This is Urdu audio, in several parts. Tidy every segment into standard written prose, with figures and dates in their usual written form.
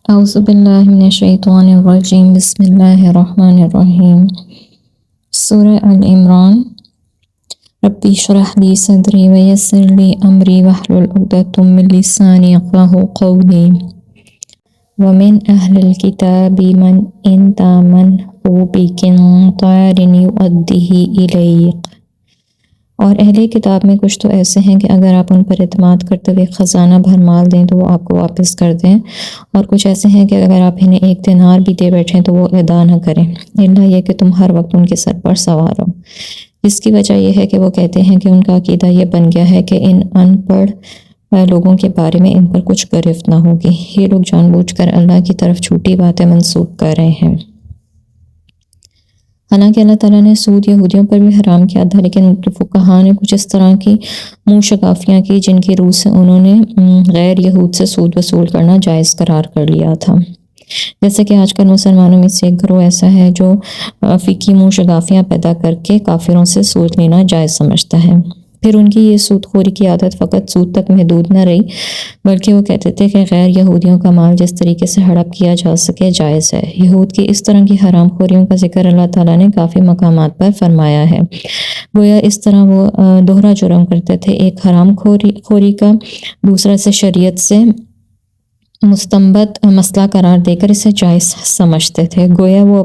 اعوذ باللہ من الشیطان الرجیم بسم اللہ الرحمن الرحیم۔ سورہ العمران۔ ربی اشرح لی صدری ویسر لی امری واحلل عقدۃ من لسانی یفقہوا قولی۔ ومن اہل الکتاب من ان تامنہ بقنطار یؤدہ الیک۔ اور اہل کتاب میں کچھ تو ایسے ہیں کہ اگر آپ ان پر اعتماد کرتے ہوئے خزانہ بھر مال دیں تو وہ آپ کو واپس کر دیں، اور کچھ ایسے ہیں کہ اگر آپ انہیں ایک دینار بھی دے بیٹھیں تو وہ ادا نہ کریں، الا یہ کہ تم ہر وقت ان کے سر پر سوار ہو۔ اس کی وجہ یہ ہے کہ وہ کہتے ہیں کہ ان کا عقیدہ یہ بن گیا ہے کہ ان پڑھ لوگوں کے بارے میں ان پر کچھ گرفت نہ ہوگی۔ یہ لوگ جان بوجھ کر اللہ کی طرف جھوٹی باتیں منسوب کر رہے ہیں۔ حالانکہ اللہ تعالیٰ نے سود یہودیوں پر بھی حرام کیا تھا، لیکن فقہا نے کچھ اس طرح کی منہ شگافیاں کی جن کی روح سے انہوں نے غیر یہود سے سود وصول کرنا جائز قرار کر لیا تھا۔ جیسے کہ آج کل مسلمانوں میں سے ایک گروہ ایسا ہے جو فقہی منہ شگافیاں پیدا کر کے کافروں سے سود لینا جائز سمجھتا ہے۔ پھر ان کی یہ سود خوری کی عادت فقط سود تک محدود نہ رہی، بلکہ وہ کہتے تھے کہ غیر یہودیوں کا مال جس طریقے سے ہڑپ کیا جا سکے جائز ہے۔ یہود کی اس طرح کی حرام خوریوں کا ذکر اللہ تعالیٰ نے کافی مقامات پر فرمایا ہے۔ گویا اس طرح وہ دوہرا جرم کرتے تھے، ایک حرام خوری کا، دوسرا سے شریعت سے مستنبط مسئلہ قرار دے کر اسے جائز سمجھتے تھے۔ گویا وہ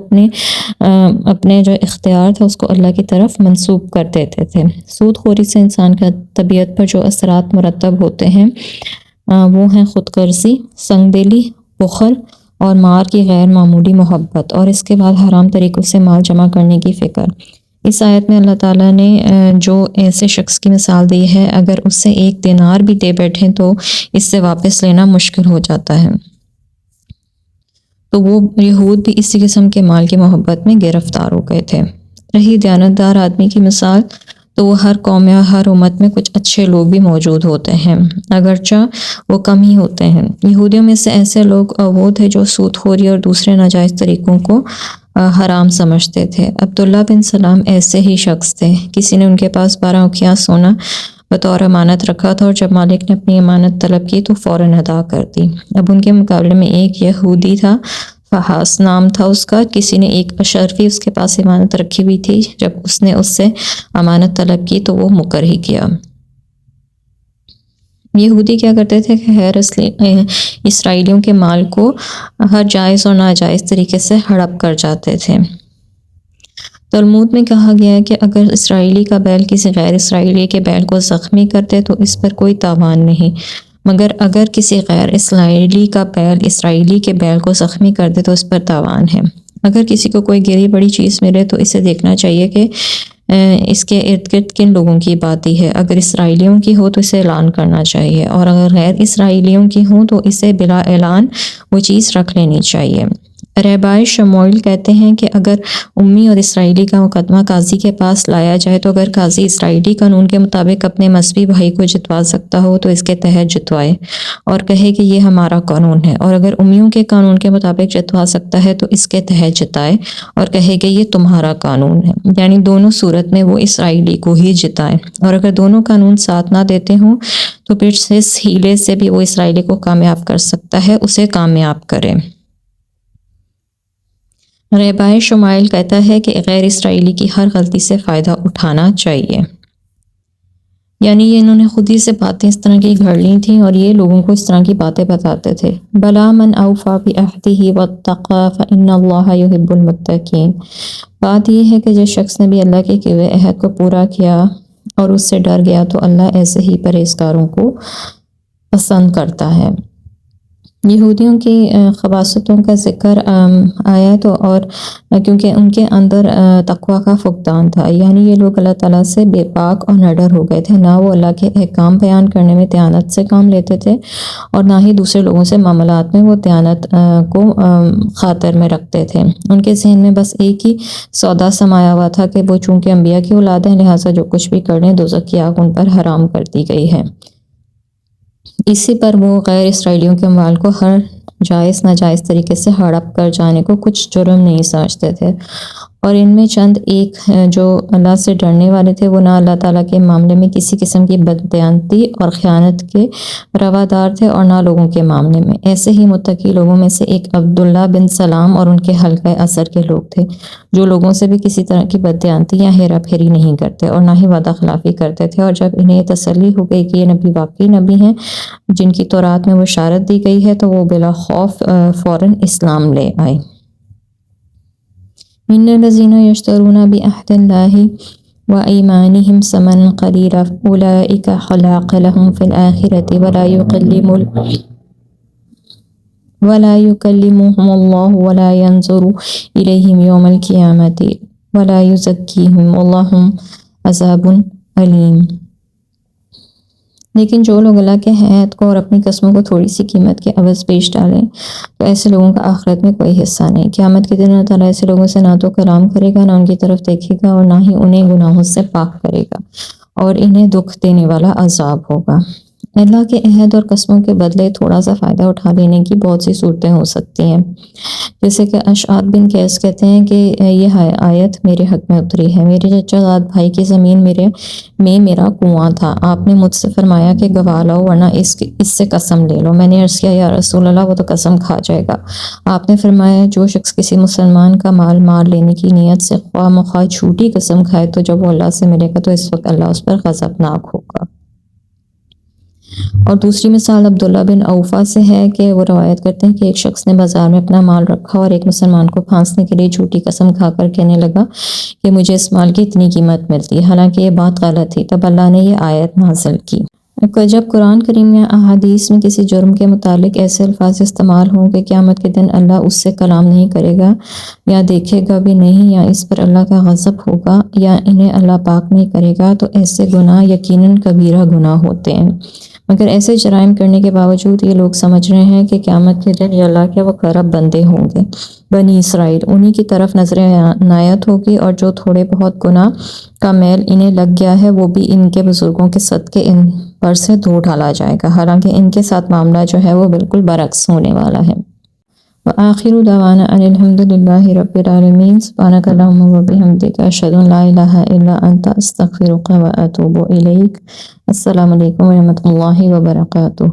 اپنے جو اختیار تھا اس کو اللہ کی طرف منسوب کر دیتے تھے۔ سود خوری سے انسان کا طبیعت پر جو اثرات مرتب ہوتے ہیں وہ ہیں خود غرضی، سنگ دلی، بخل اور مال کی غیر معمولی محبت، اور اس کے بعد حرام طریقوں سے مال جمع کرنے کی فکر۔ اس آیت میں اللہ تعالیٰ نے جو ایسے شخص کی مثال دی ہے، اگر اس سے ایک دینار بھی دے بیٹھیں تو اس سے واپس لینا مشکل ہو جاتا ہے، تو وہ یہود بھی اسی قسم کے مال کی محبت میں گرفتار ہو گئے تھے۔ رہی دیانتدار آدمی کی مثال، تو وہ ہر قوم یا ہر امت میں کچھ اچھے لوگ بھی موجود ہوتے ہیں، اگرچہ وہ کم ہی ہوتے ہیں۔ یہودیوں میں سے ایسے لوگ وہ تھے جو سود خوری اور دوسرے ناجائز طریقوں کو حرام سمجھتے تھے۔ عبداللہ بن سلام ایسے ہی شخص تھے۔ کسی نے ان کے پاس 12 اوقیاء سونا بطور امانت رکھا تھا، اور جب مالک نے اپنی امانت طلب کی تو فوراً ادا کر دی۔ اب ان کے مقابلے میں ایک یہودی تھا، فحاس نام تھا اس کا۔ کسی نے ایک اشرفی اس کے پاس امانت رکھی ہوئی تھی، جب اس نے اس سے امانت طلب کی تو وہ مکر ہی کیا۔ یہودی کیا کرتے تھے کہ غیر اسرائیلیوں کے مال کو ہر جائز اور ناجائز طریقے سے ہڑپ کر جاتے تھے۔ تلمود میں کہا گیا ہے کہ اگر اسرائیلی کا بیل کسی غیر اسرائیلی کے بیل کو زخمی کرتے تو اس پر کوئی تاوان نہیں، مگر اگر کسی غیر اسرائیلی کا بیل اسرائیلی کے بیل کو زخمی کر دے تو اس پر تاوان ہے۔ اگر کسی کو کوئی گری بڑی چیز ملے تو اسے دیکھنا چاہیے کہ اس کے ارد گرد کن لوگوں کی باتیں ہے۔ اگر اسرائیلیوں کی ہو تو اسے اعلان کرنا چاہیے، اور اگر غیر اسرائیلیوں کی ہو تو اسے بلا اعلان وہ چیز رکھ لینی چاہیے۔ رہبائے شموئیل کہتے ہیں کہ اگر امی اور اسرائیلی کا مقدمہ قاضی کے پاس لایا جائے تو اگر قاضی اسرائیلی قانون کے مطابق اپنے مذہبی بھائی کو جتوا سکتا ہو تو اس کے تحت جتوائے، اور کہے کہ یہ ہمارا قانون ہے، اور اگر امیوں کے قانون کے مطابق جتوا سکتا ہے تو اس کے تحت جتائے، اور کہے کہ یہ تمہارا قانون ہے، یعنی دونوں صورت میں وہ اسرائیلی کو ہی جتائے۔ اور اگر دونوں قانون ساتھ نہ دیتے ہوں تو پھر اس ہیلے سے بھی وہ اسرائیلی کو کامیاب کر سکتا ہے، اسے کامیاب کرے۔ رہبائے شمائل کہتا ہے کہ غیر اسرائیلی کی ہر غلطی سے فائدہ اٹھانا چاہیے، یعنی یہ انہوں نے خود ہی سے باتیں اس طرح کی گھڑ لی تھیں اور یہ لوگوں کو اس طرح کی باتیں بتاتے تھے۔ بلا من اوفی بعہدہ واتقی فإن اللہ یحب المتقین۔ بات یہ ہے کہ جس شخص نے بھی اللہ کے کیے ہوئے عہد کو پورا کیا اور اس سے ڈر گیا تو اللہ ایسے ہی پرہیزگاروں کو پسند کرتا ہے۔ یہودیوں کی خباثتوں کا ذکر آیا تو اور کیونکہ ان کے اندر تقویٰ کا فقدان تھا، یعنی یہ لوگ اللہ تعالیٰ سے بے پاک اور نڈر ہو گئے تھے، نہ وہ اللہ کے احکام بیان کرنے میں دیانت سے کام لیتے تھے اور نہ ہی دوسرے لوگوں سے معاملات میں وہ دیانت کو خاطر میں رکھتے تھے۔ ان کے ذہن میں بس ایک ہی سودا سمایا ہوا تھا کہ وہ چونکہ انبیاء کی اولاد ہیں لہٰذا جو کچھ بھی کر لیں دوزخ کی آگ ان پر حرام کر دی گئی ہے۔ اسی پر وہ غیر اسرائیلیوں کے مال کو ہر جائز ناجائز طریقے سے ہڑپ کر جانے کو کچھ جرم نہیں سمجھتے تھے، اور ان میں چند ایک جو اللہ سے ڈرنے والے تھے وہ نہ اللہ تعالیٰ کے معاملے میں کسی قسم کی بددیانتی اور خیانت کے روادار تھے اور نہ لوگوں کے معاملے میں۔ ایسے ہی متقی لوگوں میں سے ایک عبداللہ بن سلام اور ان کے حلقہ اثر کے لوگ تھے، جو لوگوں سے بھی کسی طرح کی بددیانتی یا ہیرا پھیری نہیں کرتے اور نہ ہی وعدہ خلافی کرتے تھے۔ اور جب انہیں تسلی ہو گئی کہ یہ نبی واقعی نبی ہیں جن کی تورات میں بشارت دی گئی ہے، تو وہ بلا خوف فوراً اسلام لے آئے۔ ان الذين يشترون بعهد الله وأيمانهم ثمنا قليلا أولئك خلاق لهم في الآخرة ولا يكلمهم الله ولا ينظر إليهم يوم القيامة ولا يزكيهم ولهم عذاب أليم۔ لیکن جو لوگ اللہ کے عہد کو اور اپنی قسموں کو تھوڑی سی قیمت کے عوض پیش ڈالیں تو ایسے لوگوں کا آخرت میں کوئی حصہ نہیں۔ قیامت کے دن اللہ تعالیٰ ایسے لوگوں سے نہ تو کلام کرے گا، نہ ان کی طرف دیکھے گا اور نہ ہی انہیں گناہوں سے پاک کرے گا، اور انہیں دکھ دینے والا عذاب ہوگا۔ اللہ کے عہد اور قسموں کے بدلے تھوڑا سا فائدہ اٹھا لینے کی بہت سی صورتیں ہو سکتی ہیں، جیسے کہ اشعث بن قیس کہتے ہیں کہ یہ آیت میرے حق میں اتری ہے۔ میرے چچا زاد بھائی کی زمین میں میرا کنواں تھا، آپ نے مجھ سے فرمایا کہ گواہ لاؤ ورنہ اس سے قسم لے لو۔ میں نے عرض کیا یا رسول اللہ وہ تو قسم کھا جائے گا۔ آپ نے فرمایا جو شخص کسی مسلمان کا مال مار لینے کی نیت سے خواہ مخواہ جھوٹی قسم کھائے تو جب وہ اللہ سے ملے گا تو اس وقت اللہ اس پر غضبناک ہوگا۔ اور دوسری مثال عبداللہ بن اوفا سے ہے کہ وہ روایت کرتے ہیں کہ ایک شخص نے بازار میں اپنا مال رکھا اور ایک مسلمان کو پھانسنے کے لیے جھوٹی قسم کھا کر کہنے لگا کہ مجھے اس مال کی اتنی قیمت ملتی ہے، حالانکہ یہ بات غلط تھی۔ تب اللہ نے یہ آیت نازل کی۔ جب قرآن کریم یا احادیث میں کسی جرم کے متعلق ایسے الفاظ استعمال ہوں کہ قیامت کے دن اللہ اس سے کلام نہیں کرے گا یا دیکھے گا بھی نہیں، یا اس پر اللہ کا غضب ہوگا یا انہیں اللہ پاک نہیں کرے گا، تو ایسے گناہ یقیناً کبیرہ گناہ ہوتے ہیں۔ مگر ایسے جرائم کرنے کے باوجود یہ لوگ سمجھ رہے ہیں کہ قیامت کے دن یہ اللہ کے وہ قرب بندے ہوں گے، بنی اسرائیل، انہی کی طرف نظر عنایت ہوگی، اور جو تھوڑے بہت گناہ کا میل انہیں لگ گیا ہے وہ بھی ان کے بزرگوں کے صدقے ان پر سے دھو ڈالا جائے گا، حالانکہ ان کے ساتھ معاملہ جو ہے وہ بالکل برعکس ہونے والا ہے۔ وآخر دعوانا ان الحمد للہ رب العالمین، سبحانک اللہم وبحمدک، اشہد ان لا الہ الا انت، استغفرک واتوب الیک۔ السلام علیکم ورحمۃ اللہ وبرکاتہ۔